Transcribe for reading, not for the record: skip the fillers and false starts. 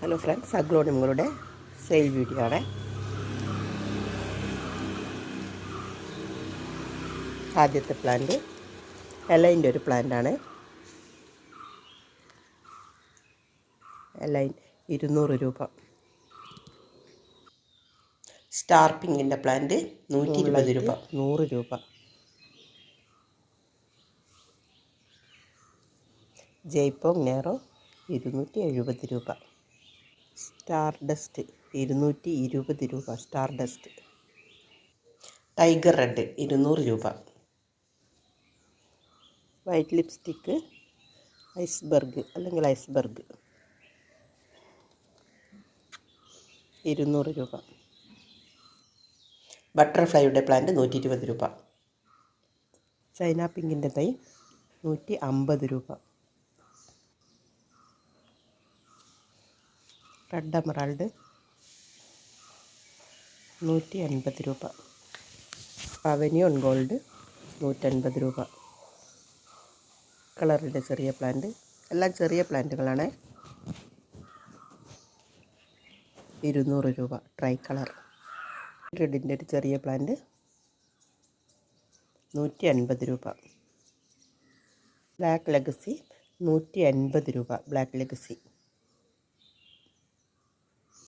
Hello friends, അഗ്ലോണിമുകളുടെ sale video ആണ്. ആദ്യത്തെ plant എലൈൻ്റെ ഒരു പ്ലാന്റാണ്. എലൈൻ 200 രൂപ. സ്റ്റാർ പിങ്കിൻ്റെ പ്ലാന്റ് 120 രൂപ. 100 രൂപ. ജയ്പോങ് നേറോ 270 രൂപ. സ്റ്റാർ ഡസ്റ്റ് 220 രൂപ. Star dust. ടൈഗർ റെഡ് 200 രൂപ. വൈറ്റ് ലിപ്സ്റ്റിക്ക് ഐസ്ബർഗ് അല്ലെങ്കിൽ ഐസ്ബർഗ് 200 രൂപ. ബട്ടർഫ്ലൈയുടെ പ്ലാന്റ് 120 രൂപ. ചൈന പിങ്കിൻ്റെ തൈ 150 രൂപ. റെഡ് എമറാൾഡ് 180 രൂപ. അവനിയോൺ ഗോൾഡ് 150 രൂപ. കളറിൻ്റെ ചെറിയ പ്ലാന്റ്, എല്ലാം ചെറിയ പ്ലാന്റുകളാണ്. 200 രൂപ. ട്രൈ കളർ റെഡിൻ്റെ ഒരു ചെറിയ പ്ലാന്റ് 150 രൂപ. ബ്ലാക്ക് ലെഗസി 180 രൂപ. Black legacy